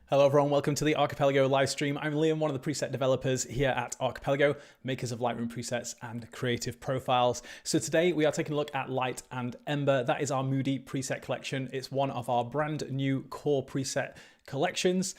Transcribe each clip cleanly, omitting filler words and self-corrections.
Hello everyone, welcome to the Archipelago live stream. I'm Liam, one of the preset developers here at Archipelago, makers of Lightroom presets and creative profiles. So today we are taking a look at Light and Ember. That is our Moody preset collection. It's one of our brand new core preset collections.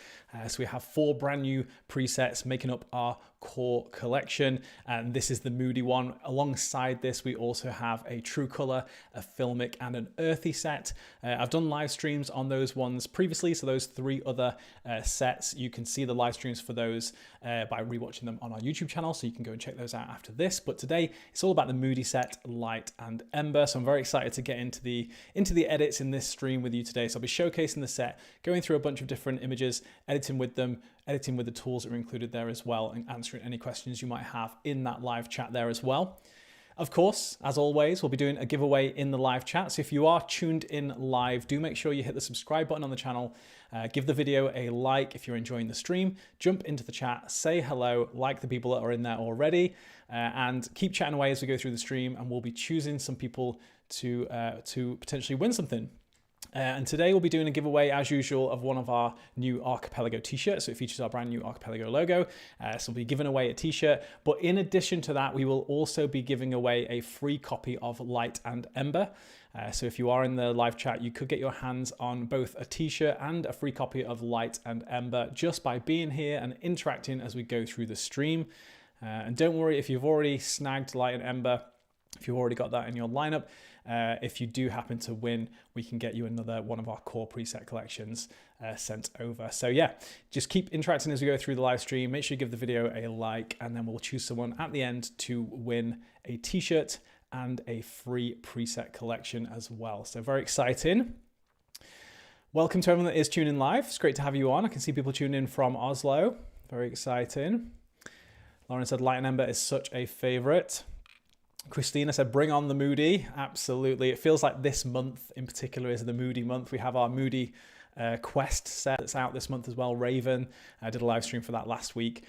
So we have 4 brand new presets making up our core collection, and this is the Moody one. Alongside this, we also have a true color, a filmic, and an earthy set. I've done live streams on those ones previously, so those 3 other sets, you can see the live streams for those by rewatching them on our YouTube channel, so you can go and check those out after this. But today it's all about the Moody set, Light and Ember. So I'm very excited to get into the edits in this stream with you today. So I'll be showcasing the set, going through a bunch of different images, editing with them, editing with the tools that are included there as well, and answering any questions you might have in that live chat there as well. Of course, as always, we'll be doing a giveaway in the live chat. So if you are tuned in live, do make sure you hit the subscribe button on the channel, give the video a like if you're enjoying the stream, jump into the chat, say hello, like the people that are in there already, and keep chatting away as we go through the stream, and we'll be choosing some people to potentially win something. And today we'll be doing a giveaway, as usual, of one of our new Archipelago t-shirts. So it features our brand new Archipelago logo. So we'll be giving away a t-shirt. But in addition to that, we will also be giving away a free copy of Light and Ember. So if you are in the live chat, you could get your hands on both a t-shirt and a free copy of Light and Ember just by being here and interacting as we go through the stream. And don't worry if you've already snagged Light and Ember, if you've already got that in your lineup. If you do happen to win, we can get you another one of our core preset collections sent over. So yeah, just keep interacting as we go through the live stream. Make sure you give the video a like, and then we'll choose someone at the end to win a t-shirt and a free preset collection as well. So very exciting. Welcome to everyone that is tuning in live. It's great to have you on. I can see people tuning in from Oslo. Very exciting. Lauren said Light and Ember is such a favorite. Christina said, bring on the Moody. Absolutely. It feels like this month in particular is the Moody month. We have our Moody Quest set that's out this month as well. Raven, I did a live stream for that last week.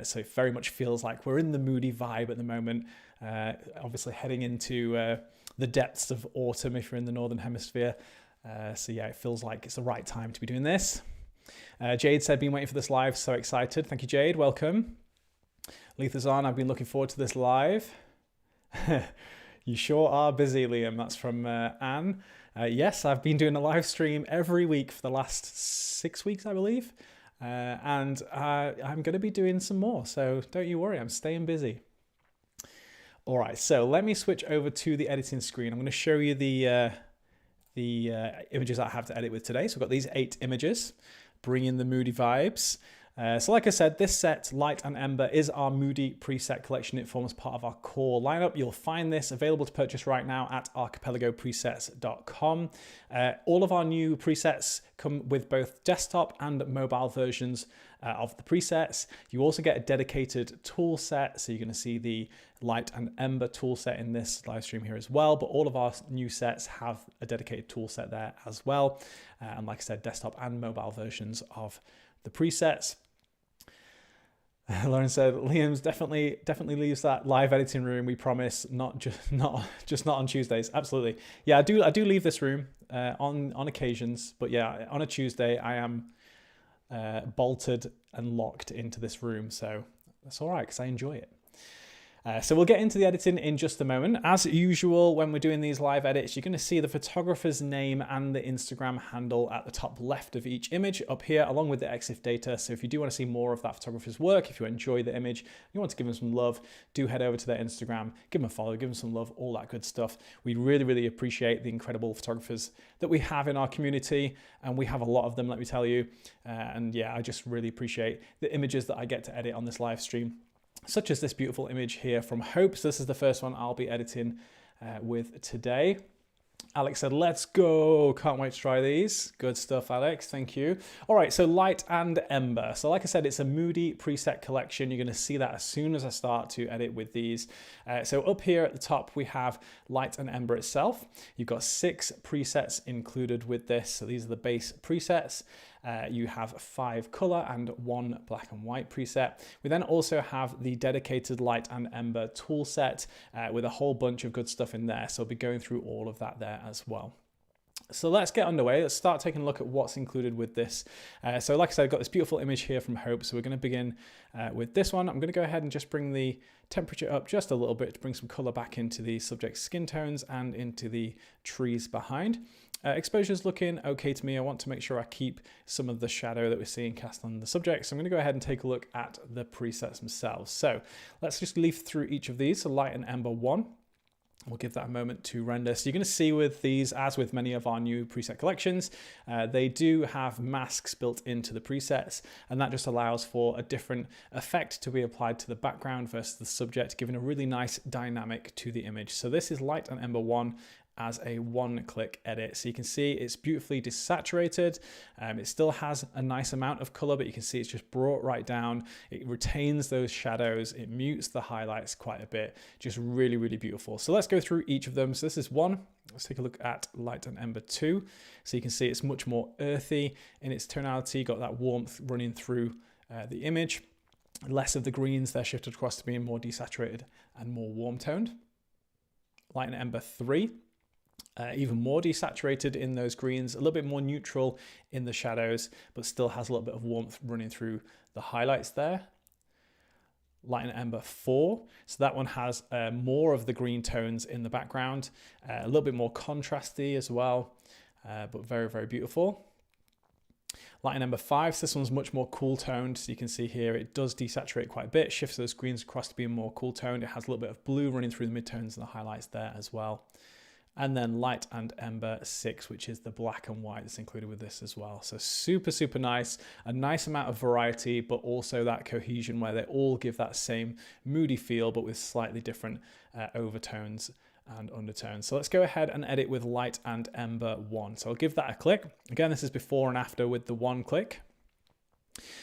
So it very much feels like we're in the Moody vibe at the moment. Obviously heading into the depths of autumn if you're in the Northern Hemisphere. So yeah, it feels like it's the right time to be doing this. Jade said, been waiting for this live. So excited. Thank you, Jade. Welcome. Letha's on. I've been looking forward to this live. You sure are busy, Liam. That's from Anne. Yes, I've been doing a live stream every week for the last 6 weeks, I believe. And I'm going to be doing some more. So don't you worry, I'm staying busy. All right, so let me switch over to the editing screen. I'm going to show you the images I have to edit with today. So I've got these 8 images, bringing the Moody vibes. So like I said, this set, Light and Ember, is our Moody preset collection. It forms part of our core lineup. You'll find this available to purchase right now at archipelagopresets.com. All of our new presets come with both desktop and mobile versions of the presets. You also get a dedicated tool set. So you're going to see the Light and Ember tool set in this live stream here as well. But all of our new sets have a dedicated tool set there as well. And like I said, desktop and mobile versions of the presets. Lauren said, Liam's definitely leaves that live editing room. We promise, not on Tuesdays. Absolutely, yeah. I do leave this room on occasions, but yeah, on a Tuesday I am bolted and locked into this room. So that's all right because I enjoy it. So we'll get into the editing in just a moment. As usual, when we're doing these live edits, you're going to see the photographer's name and the Instagram handle at the top left of each image up here, along with the EXIF data. So if you do want to see more of that photographer's work, if you enjoy the image, you want to give them some love, do head over to their Instagram, give them a follow, give them some love, all that good stuff. We really, really appreciate the incredible photographers that we have in our community, and we have a lot of them, let me tell you. And yeah, I just really appreciate the images that I get to edit on this live stream, such as this beautiful image here from Hope. So this is the first one I'll be editing with today. Alex said, let's go. Can't wait to try these. Good stuff, Alex. Thank you. All right, so Light and Ember. So like I said, it's a Moody preset collection. You're going to see that as soon as I start to edit with these. So up here at the top, we have Light and Ember itself. You've got 6 presets included with this. So these are the base presets. You have 5 color and 1 black and white preset. We then also have the dedicated Light and Ember tool set with a whole bunch of good stuff in there. So I'll be going through all of that there as well. So let's get underway. Let's start taking a look at what's included with this. So like I said, I've got this beautiful image here from Hope. So we're going to begin with this one. I'm going to go ahead and just bring the temperature up just a little bit to bring some color back into the subject's skin tones and into the trees behind. Exposure's looking okay to me. I want to make sure I keep some of the shadow that we're seeing cast on the subject. So I'm going to go ahead and take a look at the presets themselves. So let's just leaf through each of these. So Light and Ember 1. We'll give that a moment to render. So you're going to see with these, as with many of our new preset collections, they do have masks built into the presets, and that just allows for a different effect to be applied to the background versus the subject, giving a really nice dynamic to the image. So this is Light and Ember 1 as a one-click edit. So you can see it's beautifully desaturated. It still has a nice amount of color, but you can see it's just brought right down. It retains those shadows. It mutes the highlights quite a bit. Just really, really beautiful. So let's go through each of them. So this is 1. Let's take a look at Light and Ember 2. So you can see it's much more earthy in its tonality. Got that warmth running through the image. Less of the greens, they're shifted across to being more desaturated and more warm toned. Light and Ember 3. Even more desaturated in those greens, a little bit more neutral in the shadows, but still has a little bit of warmth running through the highlights there. Light and Ember 4, so that one has more of the green tones in the background, a little bit more contrasty as well, but very, very beautiful. Light and Ember 5, so this one's much more cool toned, so you can see here it does desaturate quite a bit, shifts those greens across to being more cool toned. It has a little bit of blue running through the midtones and the highlights there as well. And then Light and Ember 6, which is the black and white that's included with this as well. So super, super nice. A nice amount of variety, but also that cohesion where they all give that same moody feel, but with slightly different overtones and undertones. So let's go ahead and edit with Light and Ember 1. So I'll give that a click. Again, this is before and after with the one click.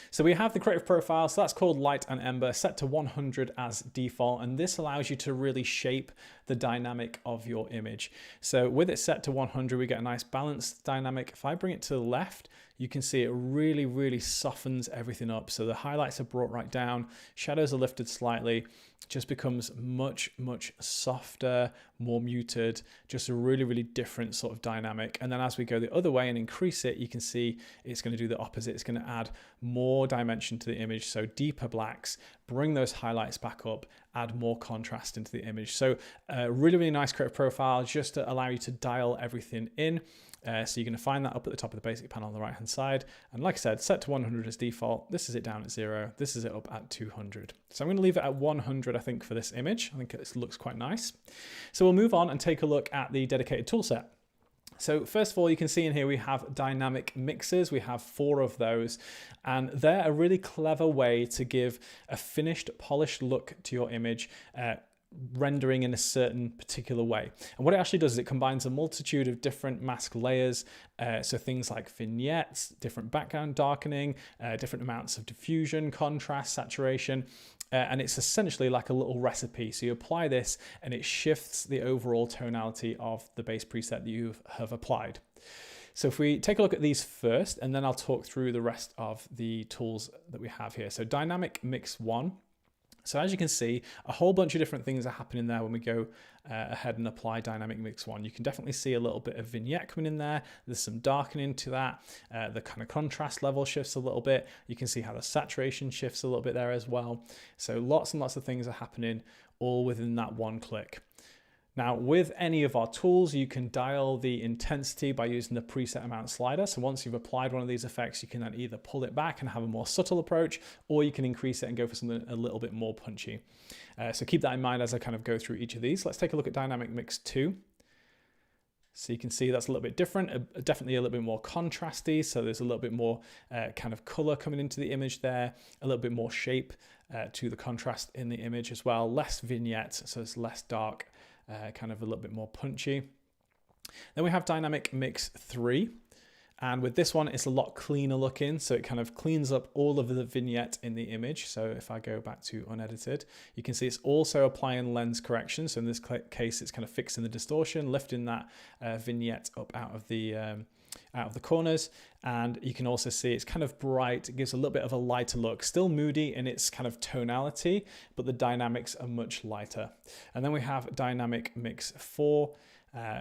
So we have the creative profile, so that's called Light and Ember, set to 100 as default, and this allows you to really shape the dynamic of your image. So with it set to 100, we get a nice balanced dynamic. If I bring it to the left, you can see it really, really softens everything up. So the highlights are brought right down, shadows are lifted slightly, just becomes much, much softer, more muted, just a really, really different sort of dynamic. And then as we go the other way and increase it, you can see it's going to do the opposite. It's going to add more dimension to the image. So deeper blacks, bring those highlights back up, add more contrast into the image. So really, really nice creative profile just to allow you to dial everything in. So you're going to find that up at the top of the basic panel on the right hand side. And like I said, set to 100 as default. This is it down at 0. This is it up at 200. So I'm going to leave it at 100, I think, for this image. I think it looks quite nice. So we'll move on and take a look at the dedicated toolset. So first of all, you can see in here we have dynamic mixes. We have 4 of those, and they're a really clever way to give a finished, polished look to your image, rendering in a certain particular way. And what it actually does is it combines a multitude of different mask layers, so things like vignettes, different background darkening, different amounts of diffusion, contrast, saturation, and it's essentially like a little recipe. So you apply this and it shifts the overall tonality of the base preset that you have applied. So if we take a look at these first, and then I'll talk through the rest of the tools that we have here. So Dynamic Mix 1. So as you can see, a whole bunch of different things are happening there when we go ahead and apply Dynamic Mix 1. You can definitely see a little bit of vignette coming in there. There's some darkening to that. The kind of contrast level shifts a little bit. You can see how the saturation shifts a little bit there as well. So lots and lots of things are happening all within that one click. Now, with any of our tools, you can dial the intensity by using the preset amount slider. So once you've applied one of these effects, you can then either pull it back and have a more subtle approach, or you can increase it and go for something a little bit more punchy. So keep that in mind as I kind of go through each of these. Let's take a look at Dynamic Mix 2. So you can see that's a little bit different, definitely a little bit more contrasty. So there's a little bit more kind of color coming into the image there, a little bit more shape to the contrast in the image as well. Less vignettes, so it's less dark. Kind of a little bit more punchy. Then we have Dynamic Mix 3. And with this one, it's a lot cleaner looking. So it kind of cleans up all of the vignette in the image. So if I go back to unedited, you can see it's also applying lens correction. So in this case, it's kind of fixing the distortion, lifting that vignette up out of the corners. And you can also see it's kind of bright. It gives a little bit of a lighter look, still moody in its kind of tonality, but the dynamics are much lighter. And then we have Dynamic Mix 4.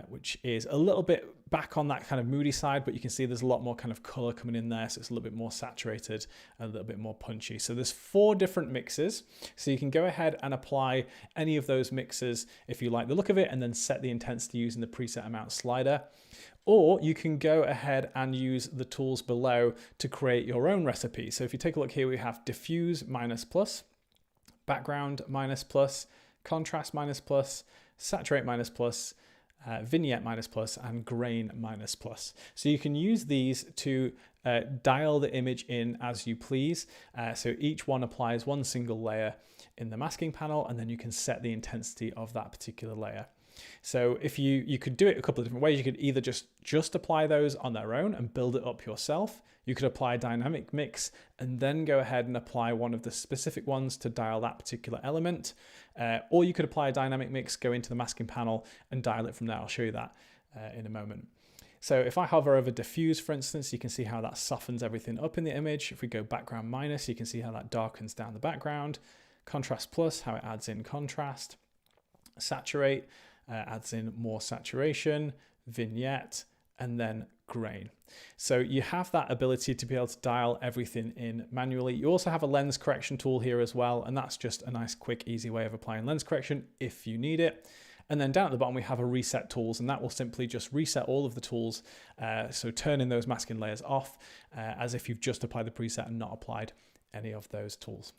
which is a little bit back on that kind of moody side, but you can see there's a lot more kind of color coming in there. So it's a little bit more saturated, a little bit more punchy. So there's 4 different mixes. So you can go ahead and apply any of those mixes if you like the look of it, and then set the intensity using the preset amount slider. Or you can go ahead and use the tools below to create your own recipe. So if you take a look here, we have diffuse minus plus, background minus plus, contrast minus plus, saturate minus plus, vignette minus plus, and grain minus plus. So you can use these to dial the image in as you please. So each one applies one single layer in the masking panel, and then you can set the intensity of that particular layer. So if you could do it a couple of different ways. You could either just apply those on their own and build it up yourself. You could apply a dynamic mix and then go ahead and apply one of the specific ones to dial that particular element. Or you could apply a dynamic mix, go into the masking panel and dial it from there. I'll show you that in a moment. So if I hover over diffuse, for instance, you can see how that softens everything up in the image. If we go background minus, you can see how that darkens down the background. Contrast plus, how it adds in contrast. Saturate, adds in more saturation, vignette, and then grain. So you have that ability to be able to dial everything in manually. You also have a lens correction tool here as well, and that's just a nice, quick, easy way of applying lens correction if you need it. And then down at the bottom, we have a reset tools, and that will simply just reset all of the tools. So turning those masking layers off as if you've just applied the preset and not applied any of those tools.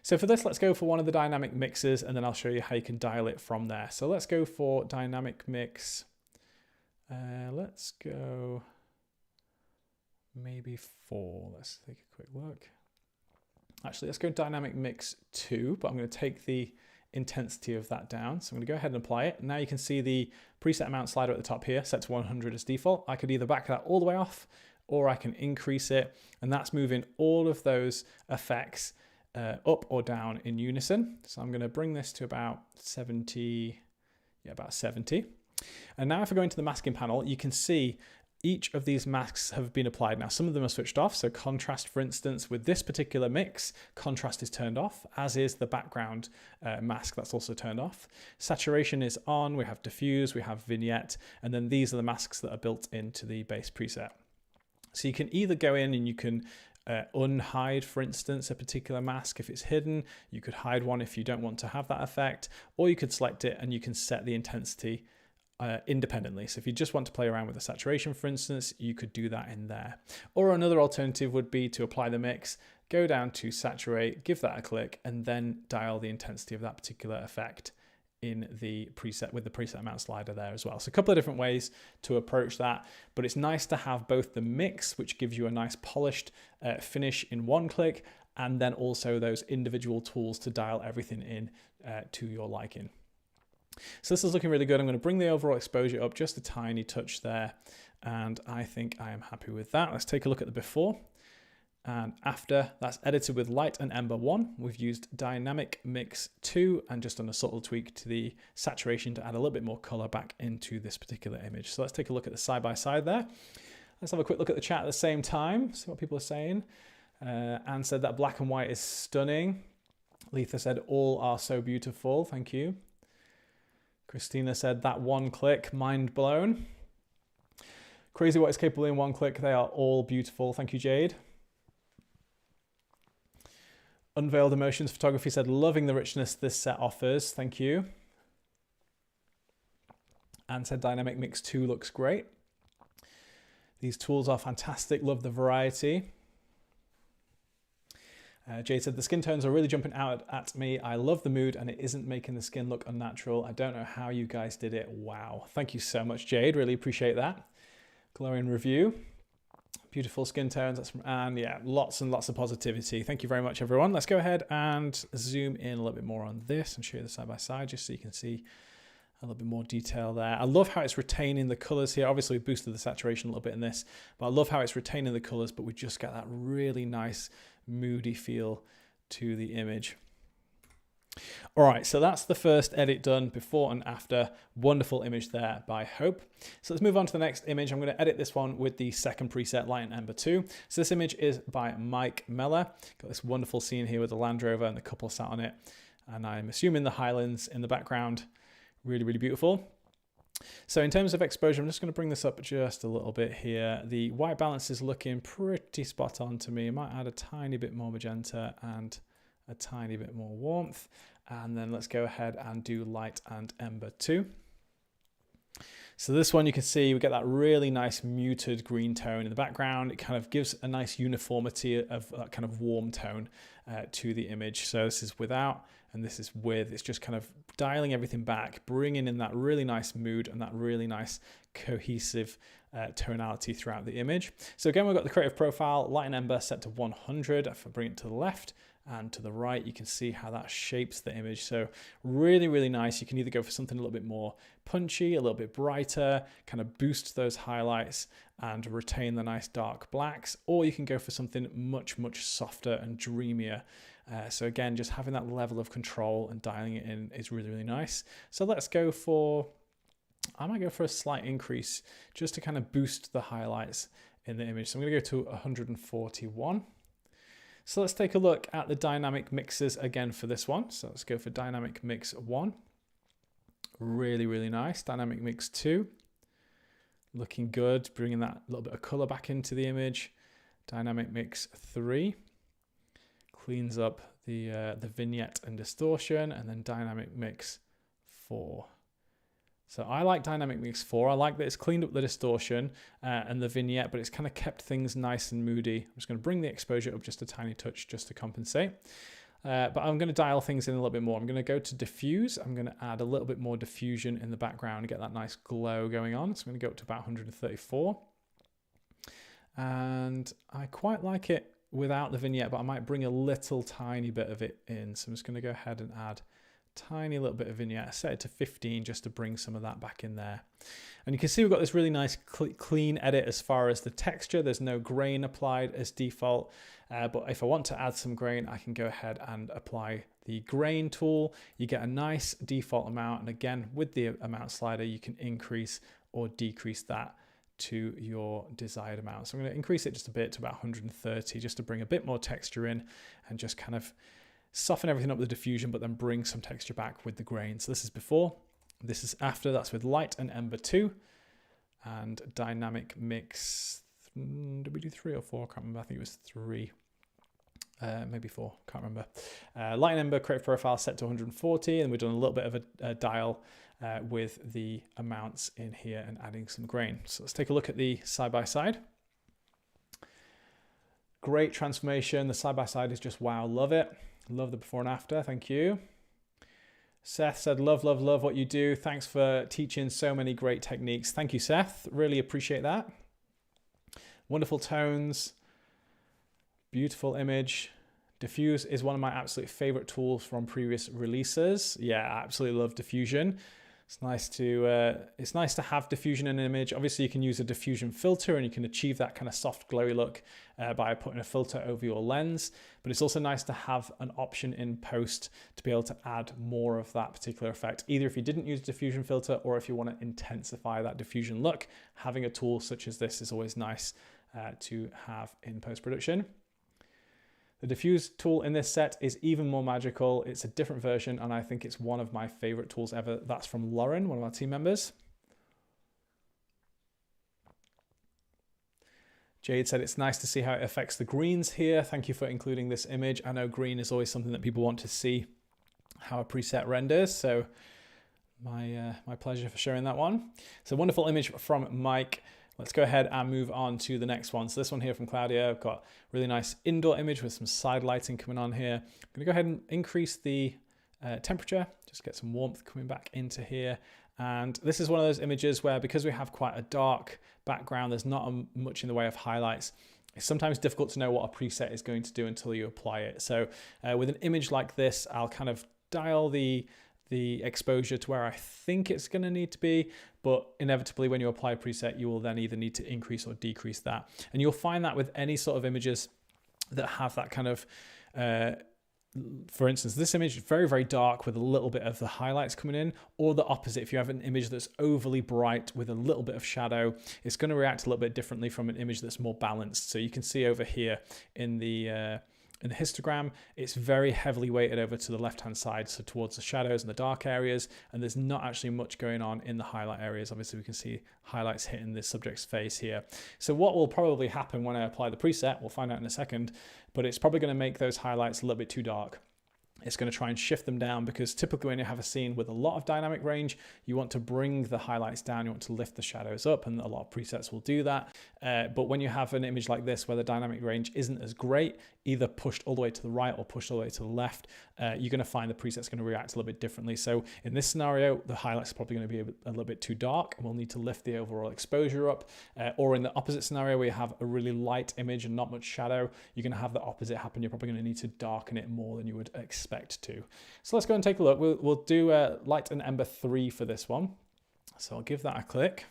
So for this, let's go for one of the dynamic mixes, and then I'll show you how you can dial it from there. So let's go for dynamic mix. Let's go maybe 4. Let's take a quick look. Actually, let's go dynamic mix 2, but I'm going to take the intensity of that down. So I'm going to go ahead and apply it. Now you can see the preset amount slider at the top here, set to 100 as default. I could either back that all the way off, or I can increase it, and that's moving all of those effects up or down in unison. So I'm going to bring this to about 70, about 70. And now if I go into the masking panel, you can see each of these masks have been applied. Now, some of them are switched off. So contrast, for instance, with this particular mix, contrast is turned off, as is the background mask, that's also turned off. Saturation is on, we have diffuse, we have vignette, and then these are the masks that are built into the base preset. So you can either go in and you can unhide, for instance, a particular mask if it's hidden. You could hide one if you don't want to have that effect, or you could select it and you can set the intensity independently. So if you just want to play around with the saturation, for instance, you could do that in there. Or another alternative would be to apply the mix, go down to saturate, give that a click, and then dial the intensity of that particular effect in the preset with the preset amount slider there as well. So a couple of different ways to approach that, but it's nice to have both the mix, which gives you a nice polished finish in one click, and then also those individual tools to dial everything in to your liking. So this is looking really good. I'm going to bring the overall exposure up just a tiny touch there, and I think I am happy with that. Let's take a look at the before and after. That's edited with Light and Ember 1. We've used Dynamic Mix 2 and just done a subtle tweak to the saturation to add a little bit more color back into this particular image. So let's take a look at the side by side there. Let's have a quick look at the chat at the same time, see what people are saying. Anne said that black and white is stunning. Letha said all are so beautiful. Thank you. Christina said that one click, mind blown. Crazy what is capable in one click. They are all beautiful. Thank you, Jade. Unveiled Emotions Photography said, loving the richness this set offers. Thank you. And said Dynamic Mix 2 looks great. These tools are fantastic. Love the variety. Jade said, the skin tones are really jumping out at me. I love the mood and it isn't making the skin look unnatural. I don't know how you guys did it. Wow. Thank you so much, Jade. Really appreciate that. Glowing review. Beautiful skin tones. That's from Anne. Yeah, lots and lots of positivity. Thank you very much, everyone. Let's go ahead and zoom in a little bit more on this and show you the side by side just so you can see a little bit more detail there. I love how it's retaining the colors here. Obviously, we boosted the saturation a little bit in this, but I love how it's retaining the colors, but we just get that really nice moody feel to the image. All right, so that's the first edit done, before and after. Wonderful image there by Hope. So let's move on to the next image. I'm going to edit this one with the second preset, Light and Ember 2. So this image is by Mike Meller. Got this wonderful scene here with the Land Rover and the couple sat on it. And I'm assuming the Highlands in the background. Really, really beautiful. So in terms of exposure, I'm just going to bring this up just a little bit here. The white balance is looking pretty spot on to me. I might add a tiny bit more magenta and a tiny bit more warmth. And then let's go ahead and do light and ember too. So this one, you can see we get that really nice muted green tone in the background. It kind of gives a nice uniformity of that kind of warm tone to the image. So this is without and this is with. It's just kind of dialing everything back, bringing in that really nice mood and that really nice cohesive tonality throughout the image. So again, we've got the creative profile, light and ember set to 100. If I bring it to the left and to the right, you can see how that shapes the image. So really, really nice. You can either go for something a little bit more punchy, a little bit brighter, kind of boost those highlights and retain the nice dark blacks, or you can go for something much, much softer and dreamier. So again, just having that level of control and dialing it in is really, really nice. So let's go for, I might go for a slight increase just to kind of boost the highlights in the image. So I'm going to go to 141. So let's take a look at the dynamic mixes again for this one. So let's go for dynamic mix 1. Really, really nice. Dynamic mix 2. Looking good, bringing that little bit of color back into the image. Dynamic mix 3. Cleans up the vignette and distortion. And then dynamic mix 4. So I like dynamic mix 4. I like that it's cleaned up the distortion and the vignette, but it's kind of kept things nice and moody. I'm just going to bring the exposure up just a tiny touch just to compensate. But I'm going to dial things in a little bit more. I'm going to go to diffuse. I'm going to add a little bit more diffusion in the background and get that nice glow going on. So I'm going to go up to about 134. And I quite like it without the vignette, but I might bring a little tiny bit of it in. So I'm just going to go ahead and add tiny little bit of vignette, set it to 15 just to bring some of that back in there. And you can see we've got this really nice clean edit as far as the texture. There's no grain applied as default, but if I want to add some grain, I can go ahead and apply the grain tool. You get a nice default amount, and again with the amount slider you can increase or decrease that to your desired amount. So I'm going to increase it just a bit to about 130 just to bring a bit more texture in and just kind of soften everything up with the diffusion, but then bring some texture back with the grain. So this is before, this is after. That's with light and ember 2. And dynamic mix, did we do 3 or 4? I can't remember. I think it was 3. Maybe 4, can't remember. Light and ember creative profile set to 140, and we've done a little bit of a dial with the amounts in here and adding some grain. So let's take a look at the side-by-side. Great transformation. The side-by-side is just wow, love it. Love the before and after, thank you. Seth said, love, love, love what you do. Thanks for teaching so many great techniques. Thank you, Seth. Really appreciate that. Wonderful tones. Beautiful image. Diffuse is one of my absolute favorite tools from previous releases. Yeah, I absolutely love diffusion. It's nice to have diffusion in an image. Obviously, you can use a diffusion filter and you can achieve that kind of soft glowy look by putting a filter over your lens. But it's also nice to have an option in post to be able to add more of that particular effect. Either if you didn't use a diffusion filter or if you want to intensify that diffusion look, having a tool such as this is always nice to have in post-production. The diffuse tool in this set is even more magical. It's a different version, and I think it's one of my favorite tools ever. That's from Lauren, one of our team members. Jade said it's nice to see how it affects the greens here. Thank you for including this image. I know green is always something that people want to see how a preset renders, so my pleasure for sharing that one. It's a wonderful image from Mike. Let's go ahead and move on to the next one. So this one here from Claudia, I've got a really nice indoor image with some side lighting coming on here. I'm gonna go ahead and increase the temperature, just get some warmth coming back into here. And this is one of those images where, because we have quite a dark background, there's not much in the way of highlights. It's sometimes difficult to know what a preset is going to do until you apply it. So with an image like this, I'll kind of dial the exposure to where I think it's going to need to be, but inevitably when you apply a preset, you will then either need to increase or decrease that. And you'll find that with any sort of images that have that kind of, for instance, this image is very, very dark with a little bit of the highlights coming in, or the opposite. If you have an image that's overly bright with a little bit of shadow, it's going to react a little bit differently from an image that's more balanced. So you can see over here in the in the histogram, it's very heavily weighted over to the left-hand side, so towards the shadows and the dark areas, and there's not actually much going on in the highlight areas. Obviously, we can see highlights hitting the subject's face here. So what will probably happen when I apply the preset, we'll find out in a second, but it's probably going to make those highlights a little bit too dark. It's going to try and shift them down, because typically when you have a scene with a lot of dynamic range, you want to bring the highlights down, you want to lift the shadows up, and a lot of presets will do that. But when you have an image like this where the dynamic range isn't as great, either pushed all the way to the right or pushed all the way to the left, you're going to find the preset's going to react a little bit differently. So in this scenario, the highlights are probably going to be a little bit too dark, and we'll need to lift the overall exposure up. Or in the opposite scenario, where you have a really light image and not much shadow, you're going to have the opposite happen. You're probably going to need to darken it more than you would expect to. So let's go and take a look. We'll do light and ember 3 for this one. So I'll give that a click.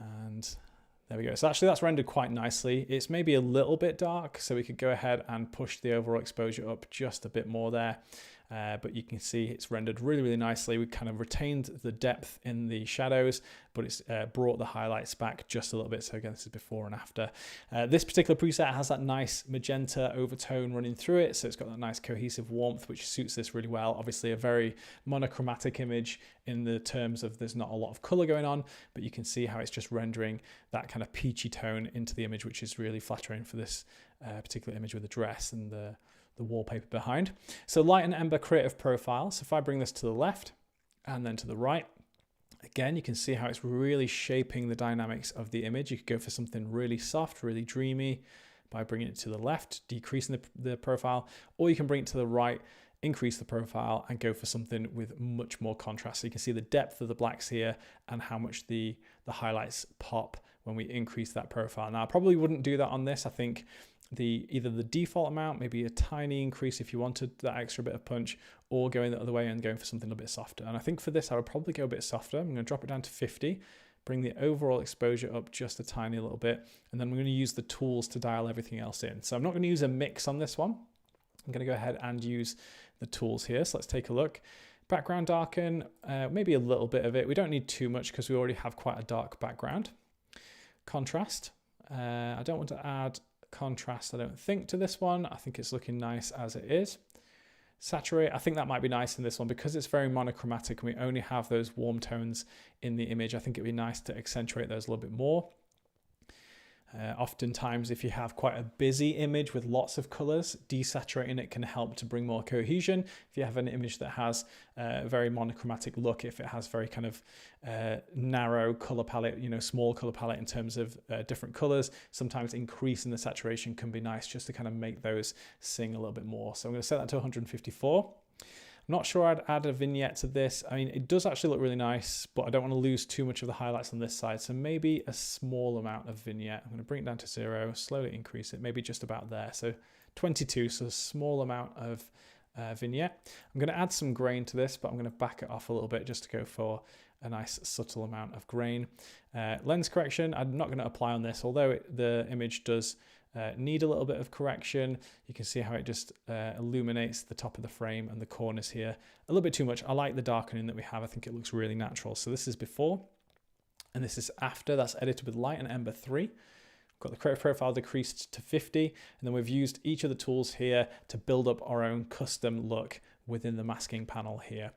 And there we go. So actually that's rendered quite nicely. It's maybe a little bit dark, so we could go ahead and push the overall exposure up just a bit more there. But you can see it's rendered really, really nicely. We kind of retained the depth in the shadows, but it's brought the highlights back just a little bit. So again, this is before and after. This particular preset has that nice magenta overtone running through it. So it's got that nice cohesive warmth, which suits this really well. Obviously a very monochromatic image in the terms of there's not a lot of color going on, but you can see how it's just rendering that kind of peachy tone into the image, which is really flattering for this particular image with the dress and the wallpaper behind. So light and ember creative profile. So if I bring this to the left and then to the right, again, you can see how it's really shaping the dynamics of the image. You could go for something really soft, really dreamy by bringing it to the left, decreasing the profile, or you can bring it to the right, increase the profile and go for something with much more contrast. So you can see the depth of the blacks here and how much the highlights pop when we increase that profile. Now, I probably wouldn't do that on this. I think either the default amount, maybe a tiny increase if you wanted that extra bit of punch, or going the other way and going for something a bit softer. And I think for this, I would probably go a bit softer. I'm going to drop it down to 50, bring the overall exposure up just a tiny little bit, and then we're going to use the tools to dial everything else in. So I'm not going to use a mix on this one. I'm going to go ahead and use the tools here. So let's take a look. Background darken, maybe a little bit of it. We don't need too much because we already have quite a dark background. Contrast, I don't want to add contrast, I don't think, to this one. I think it's looking nice as it is. Saturate, I think that might be nice in this one because it's very monochromatic and we only have those warm tones in the image. I think it'd be nice to accentuate those a little bit more. Oftentimes, if you have quite a busy image with lots of colors, desaturating it can help to bring more cohesion. If you have an image that has a very monochromatic look, if it has very kind of narrow color palette, small color palette in terms of different colors, sometimes increasing the saturation can be nice just to kind of make those sing a little bit more. So I'm going to set that to 154. I'm not sure I'd add a vignette to this. I mean, it does actually look really nice, but I don't want to lose too much of the highlights on this side. So maybe a small amount of vignette. I'm going to bring it down to 0, slowly increase it, maybe just about there. So 22, so a small amount of vignette. I'm going to add some grain to this, but I'm going to back it off a little bit just to go for a nice subtle amount of grain. Lens correction, I'm not going to apply on this, although the image does need a little bit of correction. You can see how it just illuminates the top of the frame and the corners here a little bit too much. I like the darkening that we have. I think it looks really natural. So this is before and this is after. That's edited with light and ember 3. We've got the creative profile decreased to 50, and then we've used each of the tools here to build up our own custom look within the masking panel here.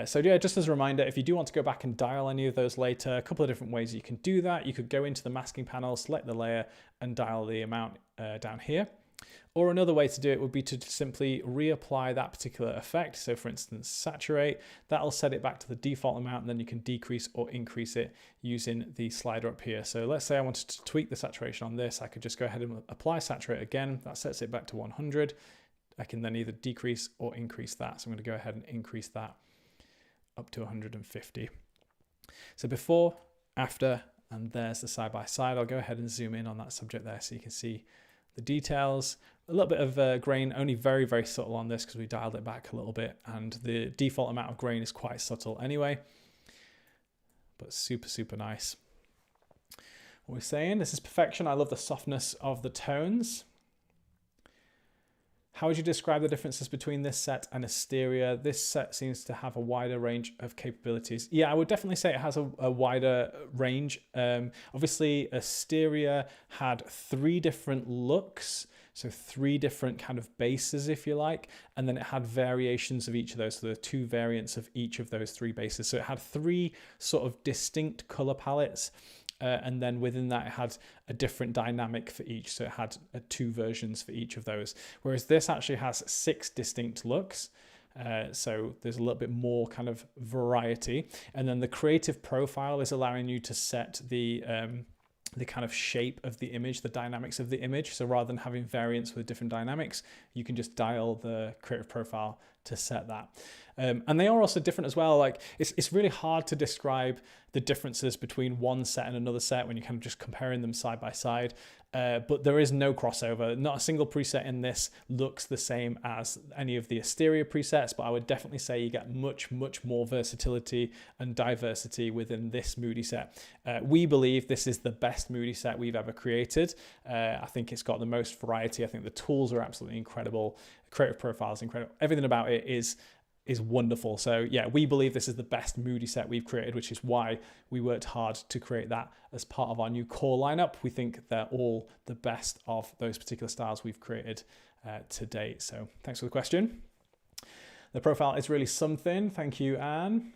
So yeah, just as a reminder, if you do want to go back and dial any of those later, a couple of different ways you can do that. You could go into the masking panel, select the layer and dial the amount down here. Or another way to do it would be to simply reapply that particular effect. So for instance, saturate, that'll set it back to the default amount, and then you can decrease or increase it using the slider up here. So let's say I wanted to tweak the saturation on this. I could just go ahead and apply saturate again. That sets it back to 100. I can then either decrease or increase that. So I'm going to go ahead and increase that up to 150. So before, after, and there's the side by side. I'll go ahead and zoom in on that subject there so you can see the details. A little bit of grain, only very, very subtle on this because we dialed it back a little bit, and the default amount of grain is quite subtle anyway, but super, super nice. What we're saying, this is perfection. I love the softness of the tones. How would you describe the differences between this set and Asteria? This set seems to have a wider range of capabilities. Yeah, I would definitely say it has a wider range. Obviously, Asteria had 3 different looks, so 3 different kind of bases, if you like, and then it had variations of each of those. So there are 2 variants of each of those 3 bases. So it had 3 sort of distinct color palettes. And then within that, it had a different dynamic for each. So it had 2 versions for each of those. Whereas this actually has 6 distinct looks. So there's a little bit more kind of variety. And then the creative profile is allowing you to set the kind of shape of the image, the dynamics of the image. So rather than having variants with different dynamics, you can just dial the creative profile to set that. And they are also different as well. Like it's really hard to describe the differences between one set and another set when you're kind of just comparing them side by side. But there is no crossover. Not a single preset in this looks the same as any of the Asteria presets, but I would definitely say you get much, much more versatility and diversity within this Moody set. We believe this is the best Moody set we've ever created. I think it's got the most variety. I think the tools are absolutely incredible. Creative profile is incredible. Everything about it is wonderful. So yeah, we believe this is the best Moody set we've created, which is why we worked hard to create that as part of our new core lineup. We think they're all the best of those particular styles we've created to date. So thanks for the question. The profile is really something. Thank you, Anne.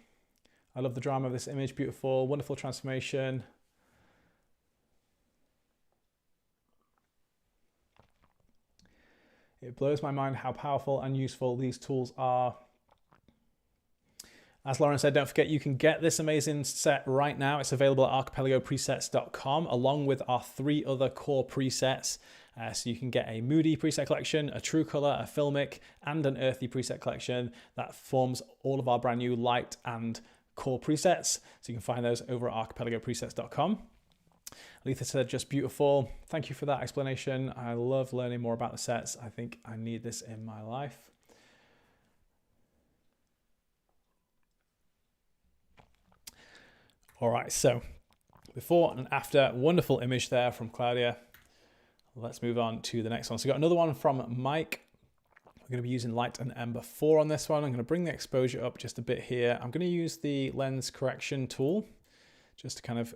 I love the drama of this image. Beautiful, wonderful transformation. It blows my mind how powerful and useful these tools are. As Lauren said, don't forget you can get this amazing set right now. It's available at archipelagopresets.com along with our 3 other core presets. So you can get a Moody preset collection, a True Color, a Filmic, and an Earthy preset collection that forms all of our brand new light and core presets. So you can find those over at archipelagopresets.com. Letha said, just beautiful. Thank you for that explanation. I love learning more about the sets. I think I need this in my life. All right, so before and after, wonderful image there from Claudia. Let's move on to the next one. So we got another one from Mike. We're going to be using Light and Ember 4 on this one. I'm going to bring the exposure up just a bit here. I'm going to use the lens correction tool just to kind of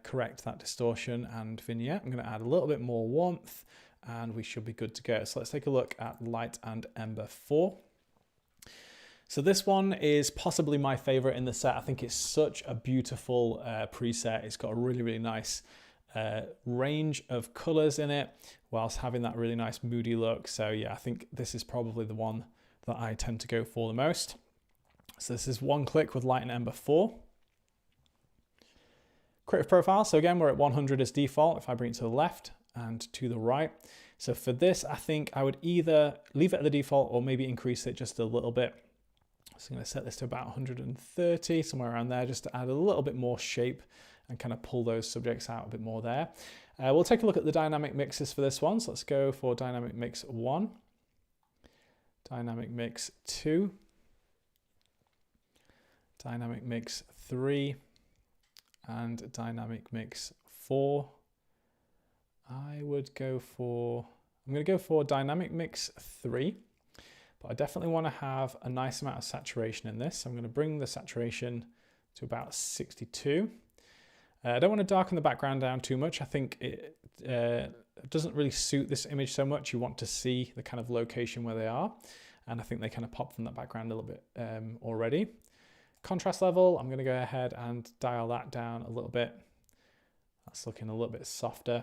correct that distortion and vignette. I'm going to add a little bit more warmth and we should be good to go. So let's take a look at Light and Ember 4. So this one is possibly my favorite in the set. I think it's such a beautiful preset. It's got a really, really nice range of colors in it whilst having that really nice moody look. So yeah, I think this is probably the one that I tend to go for the most. So this is one click with Light and Ember 4. Creative profile. So again, we're at 100 as default. If I bring it to the left and to the right. So for this, I think I would either leave it at the default or maybe increase it just a little bit. So I'm going to set this to about 130, somewhere around there, just to add a little bit more shape and kind of pull those subjects out a bit more there. We'll take a look at the dynamic mixes for this one. So let's go for dynamic mix 1, dynamic mix 2, dynamic mix 3, and dynamic mix 4. I'm going to go for dynamic mix 3. But I definitely want to have a nice amount of saturation in this. So I'm going to bring the saturation to about 62. I don't want to darken the background down too much. I think it doesn't really suit this image so much. You want to see the kind of location where they are. And I think they kind of pop from that background a little bit already. Contrast level, I'm going to go ahead and dial that down a little bit. That's looking a little bit softer.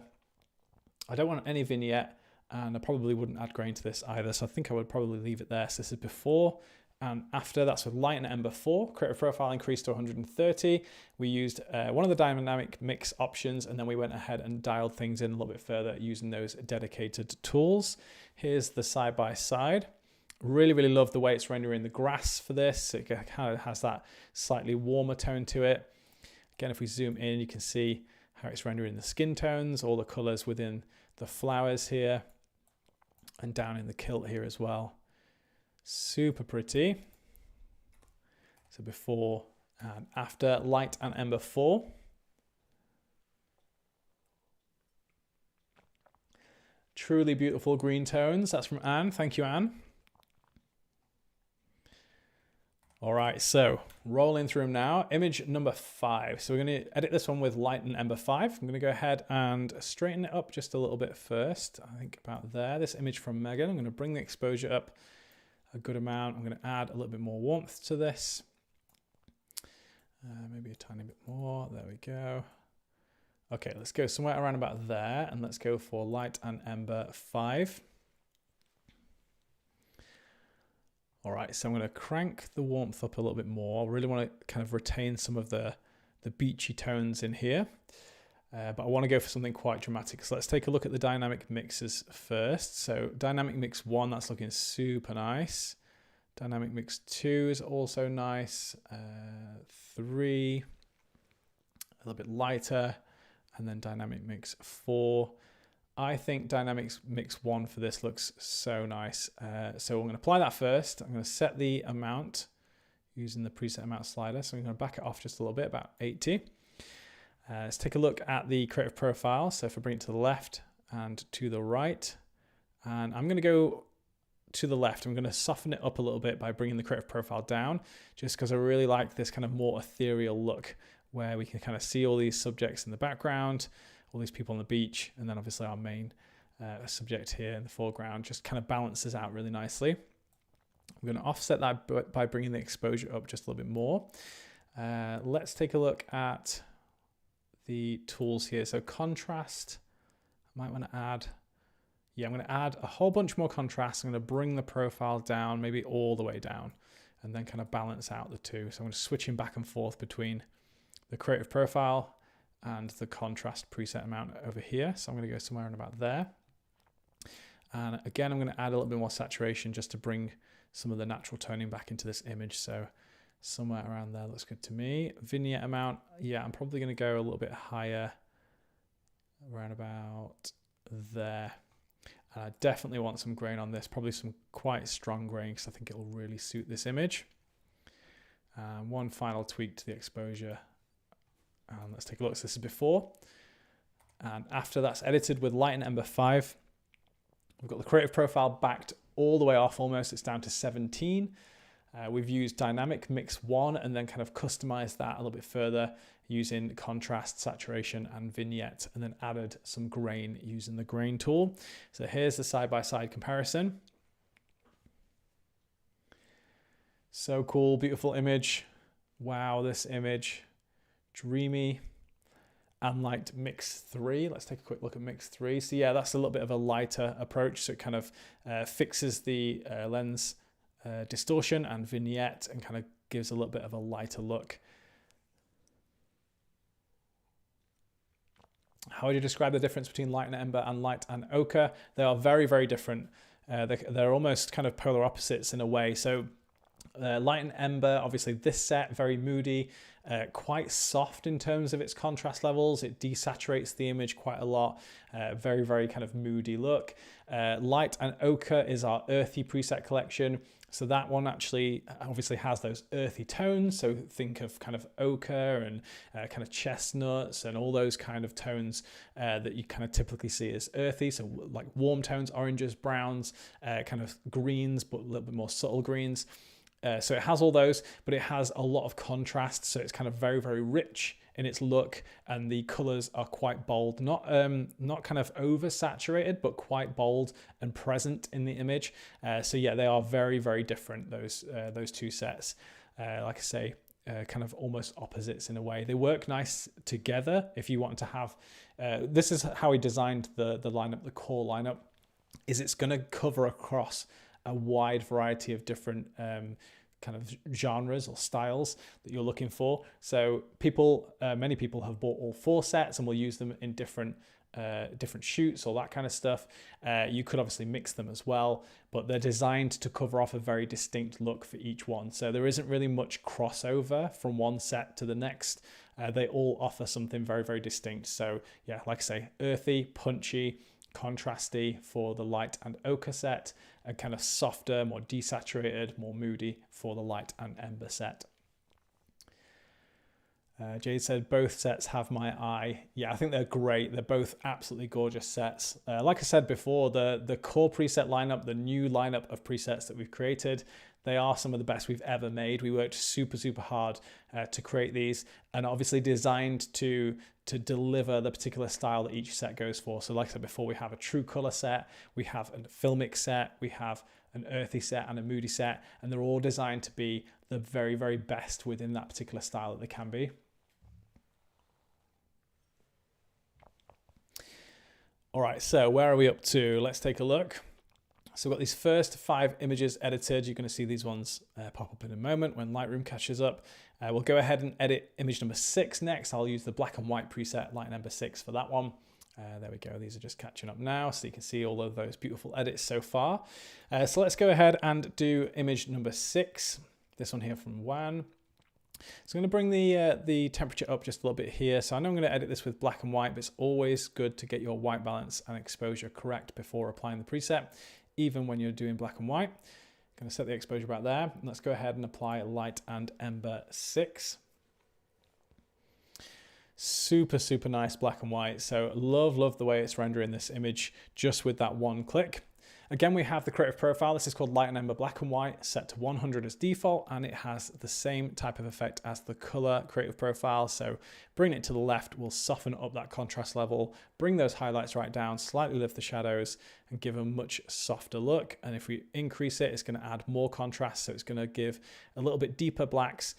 I don't want any vignette. And I probably wouldn't add grain to this either. So I think I would probably leave it there. So this is before and after. That's with Light and Ember 4. Creative profile increased to 130. We used one of the dynamic mix options, and then we went ahead and dialed things in a little bit further using those dedicated tools. Here's the side by side. Really, really love the way it's rendering the grass for this. It kind of has that slightly warmer tone to it. Again, if we zoom in, you can see how it's rendering the skin tones, all the colors within the flowers here. And down in the kilt here as well. Super pretty. So before and after Light and Ember 4. Truly beautiful green tones. That's from Anne. Thank you, Anne. All right, so rolling through them now. Image number 5. So we're going to edit this one with light and Ember 5. I'm going to go ahead and straighten it up just a little bit first. I think about there. This image from Megan. I'm going to bring the exposure up a good amount. I'm going to add a little bit more warmth to this. Maybe a tiny bit more. There we go. Okay, let's go somewhere around about there, and let's go for light and Ember 5. All right, so I'm going to crank the warmth up a little bit more. I really want to kind of retain some of the beachy tones in here, but I want to go for something quite dramatic. So let's take a look at the dynamic mixes first. So dynamic mix 1, that's looking super nice. Dynamic mix 2 is also nice. 3, a little bit lighter, and then dynamic mix 4. I think dynamics mix 1 for this looks so nice. So I'm going to apply that first. I'm going to set the amount using the preset amount slider. So I'm going to back it off just a little bit, about 80. Let's take a look at the creative profile. So if I bring it to the left and to the right, and I'm going to go to the left, I'm going to soften it up a little bit by bringing the creative profile down, just because I really like this kind of more ethereal look where we can kind of see all these subjects in the background, all these people on the beach, and then obviously our main subject here in the foreground just kind of balances out really nicely. I'm going to offset that by bringing the exposure up just a little bit more. Let's take a look at the tools here. So contrast, I might want to add, I'm going to add a whole bunch more contrast. I'm going to bring the profile down, maybe all the way down, and then kind of balance out the two. So I'm just switching back and forth between the creative profile and the contrast preset amount over here. So I'm going to go somewhere around about there. And again, I'm going to add a little bit more saturation just to bring some of the natural toning back into this image. So somewhere around there looks good to me. Vignette amount, I'm probably going to go a little bit higher, around about there. And I definitely want some grain on this, probably some quite strong grain, because I think it will really suit this image. One final tweak to the exposure. And let's take a look. So this is before. And after that's edited with light and Ember 5, we've got the creative profile backed all the way off almost. It's down to 17. We've used dynamic mix 1 and then kind of customized that a little bit further using contrast, saturation, and vignette, and then added some grain using the grain tool. So here's the side-by-side comparison. So cool, beautiful image. Wow, this image. Dreamy. And light mix 3. Let's take a quick look at mix 3. So yeah, that's a little bit of a lighter approach. So it kind of fixes the lens distortion and vignette and kind of gives a little bit of a lighter look. How would you describe the difference between light and Ember and light and ochre? They are very, very different. They're almost kind of polar opposites in a way. So light and Ember, obviously this set, very moody, quite soft in terms of its contrast levels. It desaturates the image quite a lot. Very, very kind of moody look. Light and ochre is our earthy preset collection. So that one actually obviously has those earthy tones. So think of kind of ochre and kind of chestnuts and all those kind of tones that you kind of typically see as earthy. So like warm tones, oranges, browns, kind of greens, but a little bit more subtle greens. So it has all those, but it has a lot of contrast. So it's kind of very, very rich in its look, and the colors are quite bold, not kind of oversaturated, but quite bold and present in the image. So yeah, they are very, very different, those two sets. Like I say, kind of almost opposites in a way. They work nice together if you want to have, this is how we designed the lineup, the core lineup, is it's going to cover across a wide variety of different kind of genres or styles that you're looking for. So many people have bought all 4 sets and will use them in different shoots, all that kind of stuff. You could obviously mix them as well, but they're designed to cover off a very distinct look for each one. So there isn't really much crossover from one set to the next. They all offer something very, very distinct. So yeah, like I say, earthy, punchy, contrasty for the light and ochre set, and kind of softer, more desaturated, more moody for the light and Ember set. Jade said, both sets have my eye. Yeah, I think they're great. They're both absolutely gorgeous sets. Like I said before, the core preset lineup, the new lineup of presets that we've created, they are some of the best we've ever made. We worked super, super hard to create these, and obviously designed to deliver the particular style that each set goes for. So like I said before, we have a true color set, we have a filmic set, we have an earthy set and a moody set, and they're all designed to be the very, very best within that particular style that they can be. All right, so where are we up to? Let's take a look. So we've got these first 5 images edited. You're going to see these ones pop up in a moment when Lightroom catches up. We'll go ahead and edit image number 6 next. I'll use the black and white preset, Light and Ember 6, for that one. There we go. These are just catching up now, so you can see all of those beautiful edits so far. So let's go ahead and do image number 6. This one here from Wan. So I'm going to bring the temperature up just a little bit here. So I know I'm going to edit this with black and white, but it's always good to get your white balance and exposure correct before applying the preset, even when you're doing black and white. I'm going to set the exposure about there. And let's go ahead and apply Light and Ember 6. Super, super nice black and white. So love the way it's rendering this image just with that one click. Again, we have the creative profile. This is called Light and Ember Black and White, set to 100 as default, and it has the same type of effect as the color creative profile. So bring it to the left will soften up that contrast level, bring those highlights right down, slightly lift the shadows, and give a much softer look. And if we increase it, it's going to add more contrast. So it's going to give a little bit deeper blacks,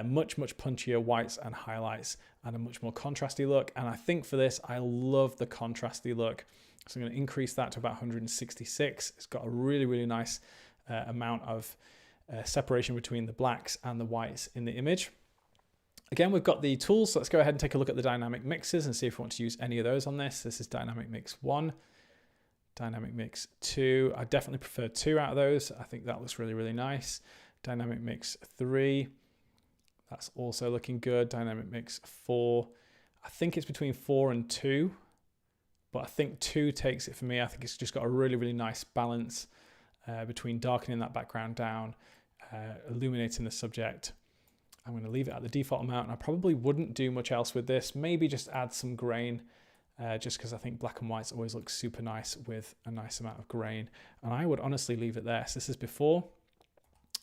much punchier whites and highlights, and a much more contrasty look. And I think for this, I love the contrasty look. So I'm going to increase that to about 166. It's got a really nice amount of separation between the blacks and the whites in the image. Again, we've got the tools. So let's go ahead and take a look at the dynamic mixes and see if we want to use any of those on this. This is dynamic mix 1, dynamic mix 2. I definitely prefer 2 out of those. I think that looks really nice. Dynamic mix 3. That's also looking good. Dynamic mix 4. I think it's between 4 and 2. But I think 2 takes it for me. I think it's just got a really nice balance between darkening that background down, illuminating the subject. I'm going to leave it at the default amount, and I probably wouldn't do much else with this. Maybe just add some grain, just because I think black and whites always look super nice with a nice amount of grain. And I would honestly leave it there. So this is before,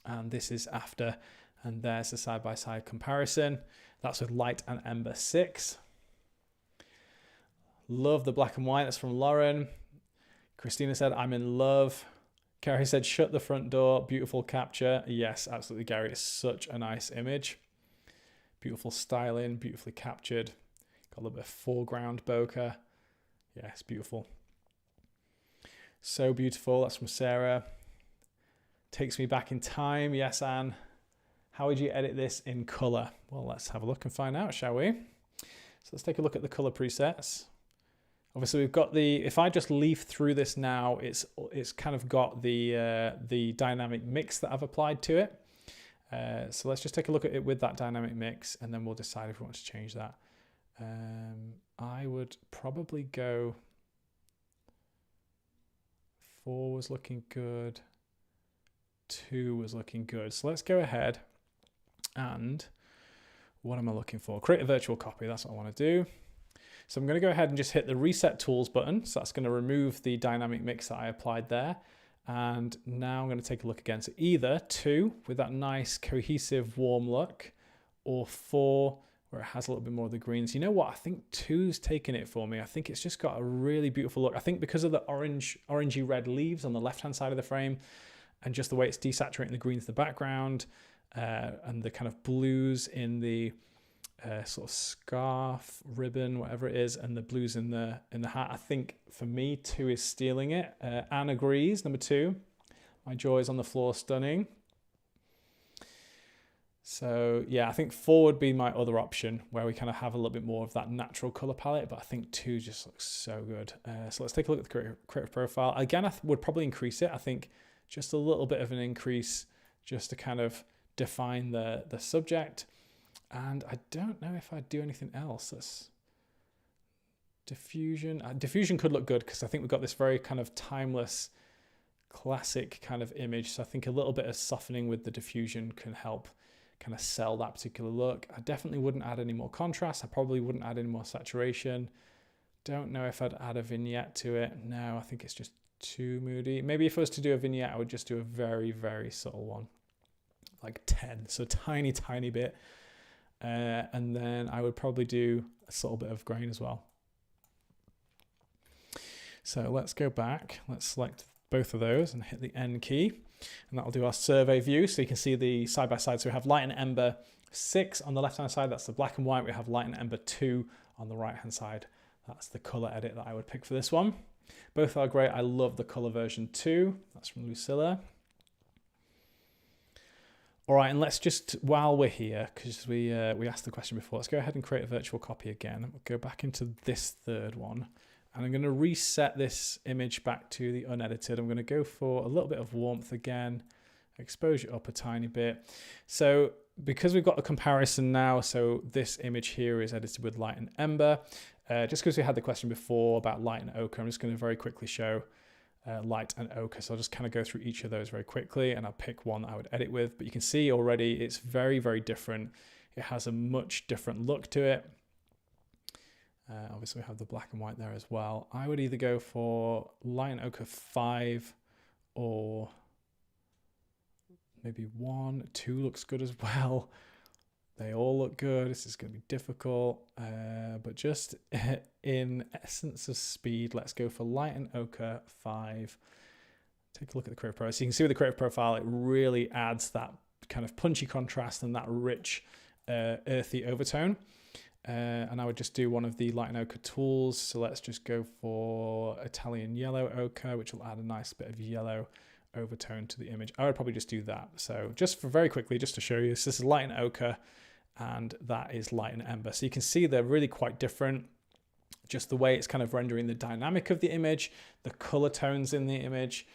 and this is after, and there's the side-by-side comparison. That's with Light and Ember 6. Love the black and white. That's from Lauren. Christina said, I'm in love. Gary said, shut the front door. Beautiful capture. Yes, absolutely, Gary. It's such a nice image. Beautiful styling, beautifully captured. Got a little bit of foreground bokeh. Yeah, it's beautiful. So beautiful. That's from Sarah. Takes me back in time. Yes, Anne. How would you edit this in color? Well, let's have a look and find out, shall we? So let's take a look at the color presets. Obviously, we've got the, if I just leaf through this now, it's kind of got the dynamic mix that I've applied to it. So let's just take a look at it with that dynamic mix, and then we'll decide if we want to change that. I would probably go, 4 was looking good, 2 was looking good. So let's go ahead and, what am I looking for? Create a virtual copy, that's what I want to do. So I'm going to go ahead and just hit the Reset Tools button. So that's going to remove the dynamic mix that I applied there. And now I'm going to take a look again. So either 2 with that nice cohesive warm look, or 4 where it has a little bit more of the greens. You know what? I think 2's taken it for me. I think it's just got a really beautiful look. I think because of the orangey red leaves on the left-hand side of the frame, and just the way it's desaturating the greens in the background, and the kind of blues in the sort of scarf, ribbon, whatever it is, and the blues in the hat. I think for me, 2 is stealing it. Anne agrees. Number 2, my joy is on the floor, stunning. So yeah, I think 4 would be my other option, where we kind of have a little bit more of that natural color palette, but I think 2 just looks so good. So let's take a look at the creative profile. Again, I would probably increase it. I think just a little bit of an increase just to kind of define the subject. And I don't know if I'd do anything else. That's diffusion. Diffusion could look good because I think we've got this very kind of timeless, classic kind of image. So I think a little bit of softening with the diffusion can help kind of sell that particular look. I definitely wouldn't add any more contrast. I probably wouldn't add any more saturation. Don't know if I'd add a vignette to it. No, I think it's just too moody. Maybe if I was to do a vignette, I would just do a very, very subtle one, like 10, so tiny, tiny bit. And then I would probably do a subtle bit of grain as well. So let's go back. Let's select both of those and hit the N key. And that'll do our survey view. So you can see the side by side. So we have light and ember 6 on the left-hand side. That's the black and white. We have light and ember 2 on the right-hand side. That's the color edit that I would pick for this one. Both are great. I love the color version 2. That's from Lucilla. All right, and let's just, while we're here, because we asked the question before, let's go ahead and create a virtual copy again. We'll go back into this third one, and I'm going to reset this image back to the unedited. I'm going to go for a little bit of warmth again, exposure up a tiny bit. So because we've got the comparison now, so this image here is edited with light and ember. Just because we had the question before about light and ochre, I'm just going to very quickly show light and ochre. So I'll just kind of go through each of those very quickly, and I'll pick one that I would edit with. But you can see already it's very, very different. It has a much different look to it. Obviously we have the black and white there as well. I would either go for light and ochre 5 or maybe 1, 2 looks good as well. They all look good. This is going to be difficult, but just in essence of speed, let's go for light and ochre 5. Take a look at the creative profile. So you can see with the creative profile, it really adds that kind of punchy contrast and that rich, earthy overtone. And I would just do one of the light and ochre tools. So let's just go for Italian yellow ochre, which will add a nice bit of yellow overtone to the image. I would probably just do that. So just for very quickly, just to show you, so this is light and ochre, and that is light and ember. So you can see they're really quite different. Just the way it's kind of rendering the dynamic of the image, the color tones in the image.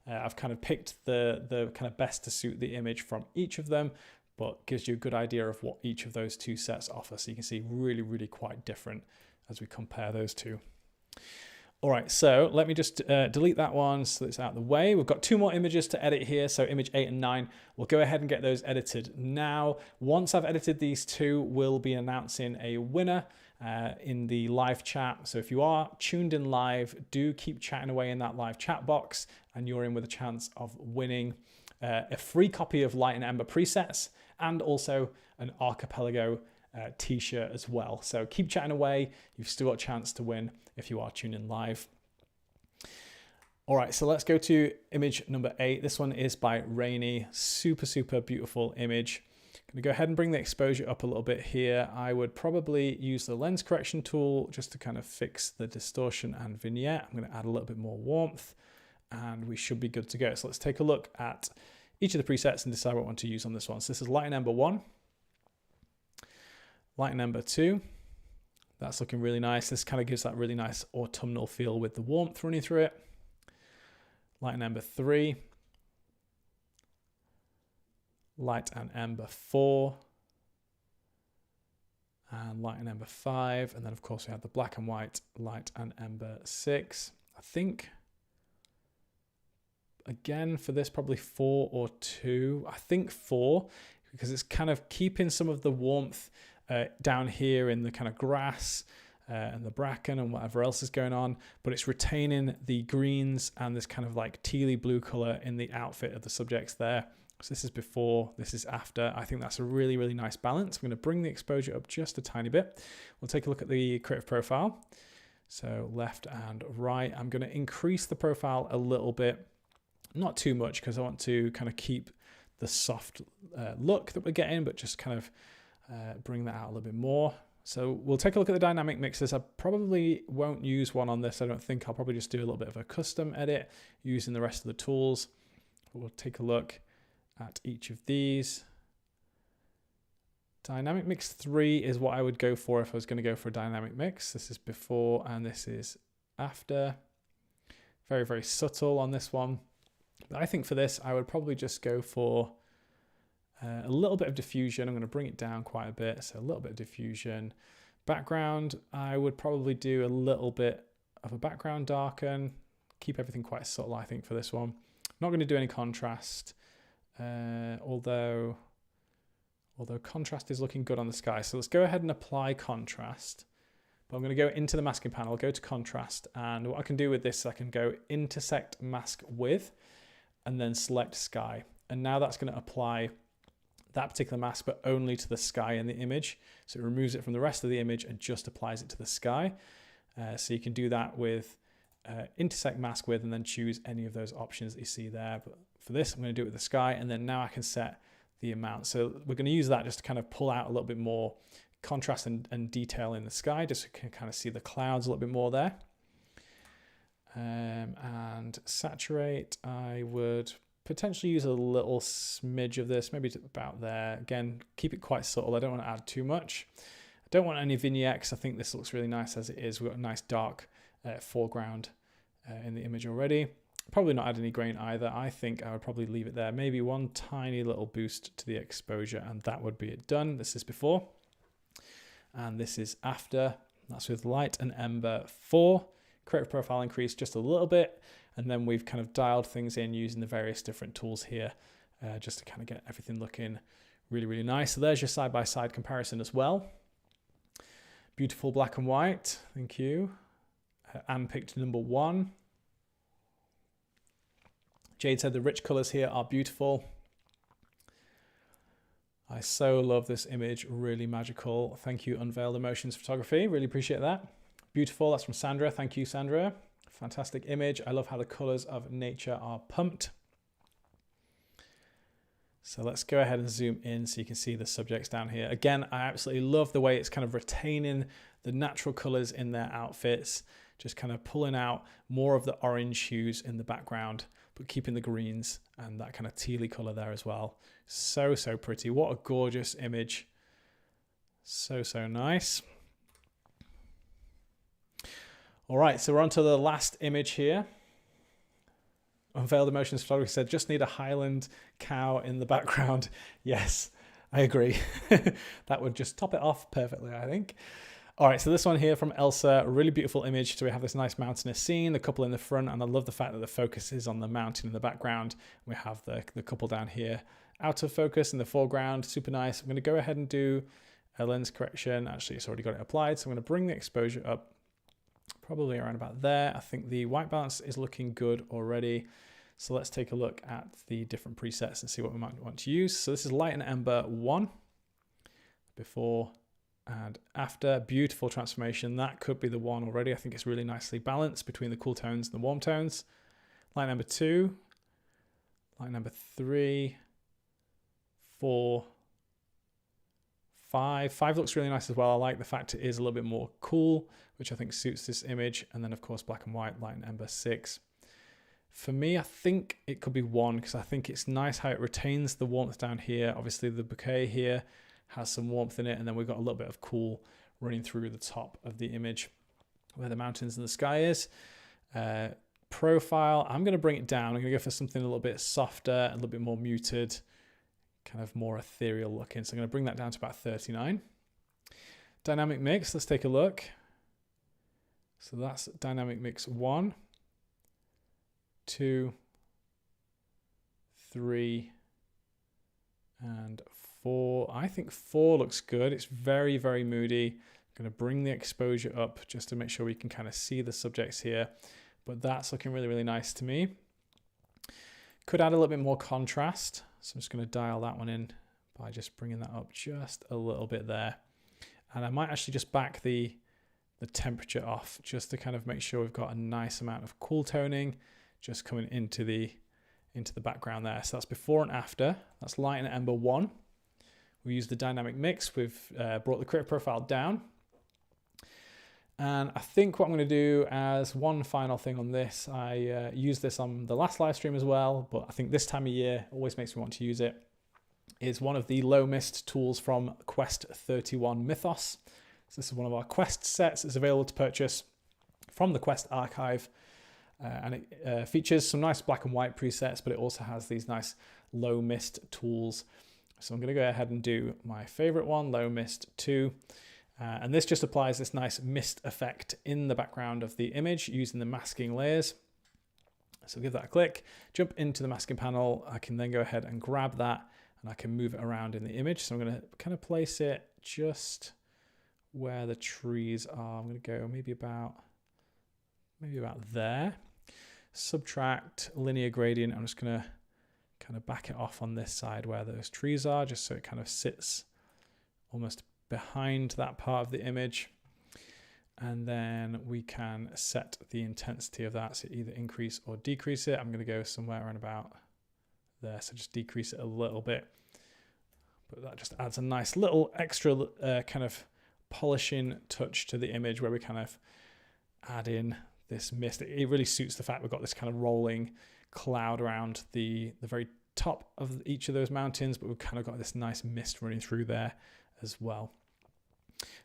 I've kind of picked the kind of best to suit the image from each of them, but gives you a good idea of what each of those two sets offer. So you can see really, really quite different as we compare those two. All right, so let me just delete that one so it's out of the way. We've got 2 more images to edit here, so image 8 and 9. We'll go ahead and get those edited now. Once I've edited these 2, we'll be announcing a winner in the live chat. So if you are tuned in live, do keep chatting away in that live chat box, and you're in with a chance of winning a free copy of Light and Ember presets and also an Archipelago t-shirt as well. So keep chatting away. You've still got a chance to win if you are tuned in live. All right, so let's go to image number 8. This one is by Rainy. Super, super beautiful image. I'm gonna go ahead and bring the exposure up a little bit here. I would probably use the lens correction tool just to kind of fix the distortion and vignette. I'm gonna add a little bit more warmth and we should be good to go. So let's take a look at each of the presets and decide what I want to use on this one. So this is Light and Ember 1. Light and Ember 2. That's looking really nice. This kind of gives that really nice autumnal feel with the warmth running through it. Light and Ember 3. Light and Ember 4. And Light and Ember 5. And then of course we have the black and white Light and Ember 6. I think, again, for this probably 4 or 2. I think 4, because it's kind of keeping some of the warmth down here in the kind of grass and the bracken and whatever else is going on, but it's retaining the greens and this kind of like tealy blue color in the outfit of the subjects there. So this is before, this is after. I think that's a really, really nice balance. I'm going to bring the exposure up just a tiny bit. We'll take a look at the creative profile. So left and right. I'm going to increase the profile a little bit, not too much, because I want to kind of keep the soft look that we're getting, but just kind of bring that out a little bit more. So we'll take a look at the dynamic mixers. I probably won't use one on this. I don't think. I'll probably just do a little bit of a custom edit using the rest of the tools. We'll take a look at each of these. Dynamic mix 3 is what I would go for if I was going to go for a dynamic mix. This is before and this is after. Very, very subtle on this one. But I think for this, I would probably just go for a little bit of diffusion. I'm going to bring it down quite a bit. So a little bit of diffusion. Background, I would probably do a little bit of a background darken. Keep everything quite subtle, I think, for this one. I'm not going to do any contrast. Although although contrast is looking good on the sky. So let's go ahead and apply contrast. But I'm going to go into the masking panel, go to contrast, and what I can do with this is I can go intersect mask with, and then select sky. And now that's going to apply that particular mask, but only to the sky in the image. So it removes it from the rest of the image and just applies it to the sky. So you can do that with intersect mask with, and then choose any of those options that you see there. But for this, I'm going to do it with the sky, and then now I can set the amount. So we're going to use that just to kind of pull out a little bit more contrast and detail in the sky, just so you can kind of see the clouds a little bit more there. And saturate, I would potentially use a little smidge of this, maybe about there. Again, keep it quite subtle. I don't want to add too much. I don't want any vignettes. I think this looks really nice as it is. We've got a nice dark foreground in the image already. Probably not add any grain either. I think I would probably leave it there. Maybe one tiny little boost to the exposure, and that would be it done. This is before, and this is after. That's with light and ember 4. Creative profile increase just a little bit, and then we've kind of dialed things in using the various different tools here just to kind of get everything looking really, really nice. So there's your side-by-side comparison as well. Beautiful black and white. Thank you. Anne picked number 1. Jade said the rich colors here are beautiful. I so love this image, really magical. Thank you, Unveiled Emotions Photography. Really appreciate that. Beautiful, that's from Sandra. Thank you, Sandra. Fantastic image. I love how the colors of nature are pumped. So let's go ahead and zoom in so you can see the subjects down here. Again, I absolutely love the way it's kind of retaining the natural colors in their outfits, just kind of pulling out more of the orange hues in the background, but keeping the greens and that kind of tealy color there as well. So, so pretty. What a gorgeous image. So, so nice. All right, so we're on to the last image here. Unveiled Emotions Photography said, just need a Highland cow in the background. Yes, I agree. That would just top it off perfectly, I think. All right, so this one here from Elsa, a really beautiful image. So we have this nice mountainous scene, the couple in the front, and I love the fact that the focus is on the mountain in the background. We have the couple down here out of focus in the foreground, super nice. I'm gonna go ahead and do a lens correction. Actually, it's already got it applied. So I'm gonna bring the exposure up probably around about there. I think the white balance is looking good already. So let's take a look at the different presets and see what we might want to use. So this is light and ember 1, before and after. Beautiful transformation. That could be the one already. I think it's really nicely balanced between the cool tones and the warm tones. Light number 2, light number 3, 4, 5. 5 looks really nice as well. I like the fact it is a little bit more cool, which I think suits this image. And then of course, black and white, light and ember 6. For me, I think it could be 1 because I think it's nice how it retains the warmth down here. Obviously the bouquet here has some warmth in it, and then we've got a little bit of cool running through the top of the image where the mountains and the sky is. Profile, I'm going to bring it down. I'm going to go for something a little bit softer, a little bit more muted, kind of more ethereal looking. So I'm going to bring that down to about 39. Dynamic mix, let's take a look. So that's dynamic mix 1, 2, 3, and 4. I think 4 looks good. It's very, very moody. I'm going to bring the exposure up just to make sure we can kind of see the subjects here. But that's looking really, really nice to me. Could add a little bit more contrast. So I'm just going to dial that one in by just bringing that up just a little bit there. And I might actually just back the temperature off just to kind of make sure we've got a nice amount of cool toning just coming into the background there. So that's before and after. That's light and ember 1. We use the dynamic mix. We've brought the creative profile down. And I think what I'm going to do as one final thing on this, I used this on the last live stream as well, but I think this time of year always makes me want to use it, is one of the low mist tools from Quest 31 Mythos. So this is one of our Quest sets. It's available to purchase from the Quest archive. And it features some nice black and white presets, but it also has these nice low mist tools. So I'm going to go ahead and do my favorite one, low mist 2. And this just applies this nice mist effect in the background of the image using the masking layers. So give that a click, jump into the masking panel. I can then go ahead and grab that and I can move it around in the image. So I'm going to kind of place it just where the trees are. I'm going to go maybe about there. Subtract linear gradient. I'm just going to kind of back it off on this side where those trees are, just so it kind of sits almost behind that part of the image. And then we can set the intensity of that, so either increase or decrease it. I'm going to go somewhere around about there, so just decrease it a little bit. But that just adds a nice little extra kind of polishing touch to the image, where we kind of add in this mist. It really suits the fact we've got this kind of rolling cloud around the very top of each of those mountains, but we've kind of got this nice mist running through there as well.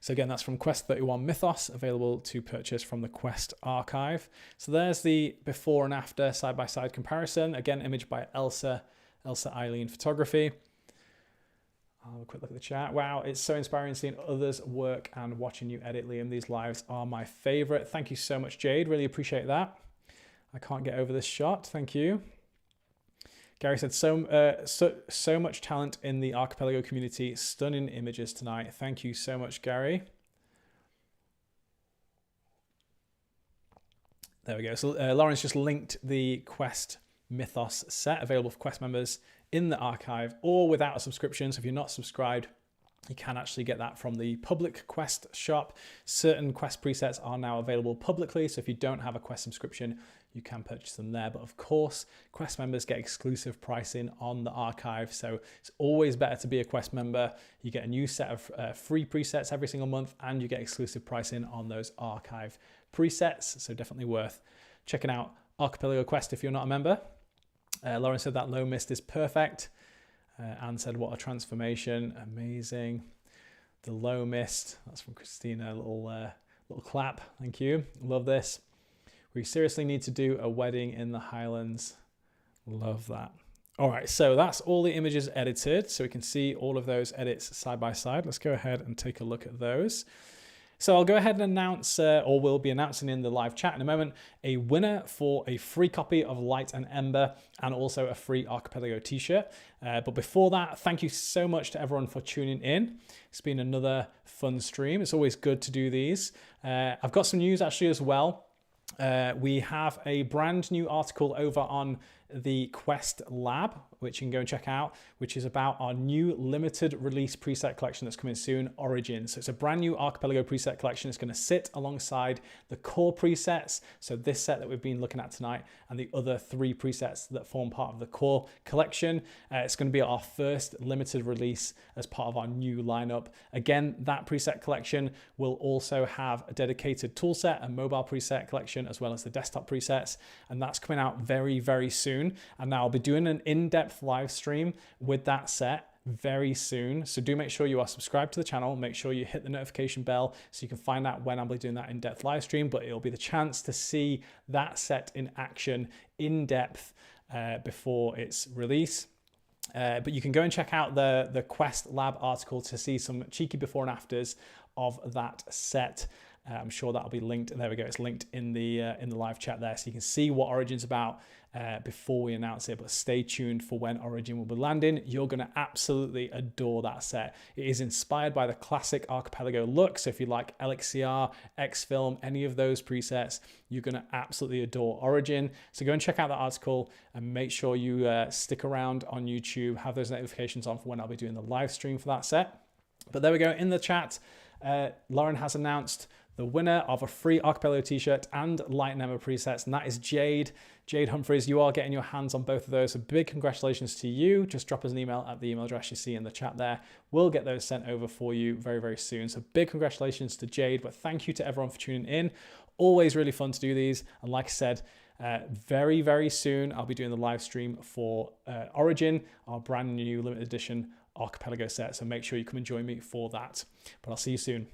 So again, that's from Quest 31 Mythos, available to purchase from the Quest archive. So there's the before and after side-by-side comparison. Again, image by Elsa Eileen Photography. I'll have a quick look at the chat. Wow, it's so inspiring seeing others work and watching you edit, Liam. These lives are my favorite. Thank you so much, Jade. Really appreciate that. I can't get over this shot. Thank you. Gary said, so much talent in the Archipelago community. Stunning images tonight. Thank you so much, Gary. There we go. So Lauren's just linked the Quest Mythos set, available for Quest members in the archive or without a subscription. So if you're not subscribed, you can actually get that from the public Quest shop. Certain Quest presets are now available publicly, so if you don't have a Quest subscription, you can purchase them there. But of course, Quest members get exclusive pricing on the archive, so it's always better to be a Quest member. You get a new set of free presets every single month, and you get exclusive pricing on those archive presets, so definitely worth checking out Archipelago Quest if you're not a member. Lauren said that low mist is perfect. Anne said, what a transformation. Amazing. The low mist. That's from Christina. Little clap. Thank you. Love this. We seriously need to do a wedding in the Highlands. Love that. All right, so that's all the images edited. So we can see all of those edits side by side. Let's go ahead and take a look at those. So I'll go ahead and announce, or we'll be announcing in the live chat in a moment, a winner for a free copy of Light and Ember and also a free Archipelago t-shirt. But before that, thank you so much to everyone for tuning in. It's been another fun stream. It's always good to do these. I've got some news actually as well. We have a brand new article over on the Quest Lab, which you can go and check out, which is about our new limited release preset collection that's coming soon, Origins. So it's a brand new Archipelago preset collection. It's going to sit alongside the core presets. So this set that we've been looking at tonight and the other 3 presets that form part of the core collection. It's going to be our first limited release as part of our new lineup. Again, that preset collection will also have a dedicated tool set, a mobile preset collection, as well as the desktop presets. And that's coming out very, very soon. And now I'll be doing an in-depth live stream with that set very soon. So do make sure you are subscribed to the channel. Make sure you hit the notification bell so you can find out when I'll be doing that in-depth live stream. But it'll be the chance to see that set in action in depth before its release. But you can go and check out the Quest Lab article to see some cheeky before and afters of that set. I'm sure that'll be linked. There we go. It's linked in the live chat there, so you can see what Origin's about before we announce it. But stay tuned for when Origin will be landing. You're going to absolutely adore that set. It is inspired by the classic Archipelago look. So if you like LXCR, X-Film, any of those presets, you're going to absolutely adore Origin. So go and check out that article and make sure you stick around on YouTube. Have those notifications on for when I'll be doing the live stream for that set. But there we go. In the chat, Lauren has announced the winner of a free Archipelago t-shirt and Light and Ember presets, and that is Jade Humphreys. You are getting your hands on both of those, so big congratulations to you. Just drop us an email at the email address you see in the chat there. We'll get those sent over for you very, very soon. So big congratulations to Jade, but thank you to everyone for tuning in. Always really fun to do these, and like I said, very, very soon I'll be doing the live stream for Origin, our brand new limited edition Archipelago set, so make sure you come and join me for that. But I'll see you soon.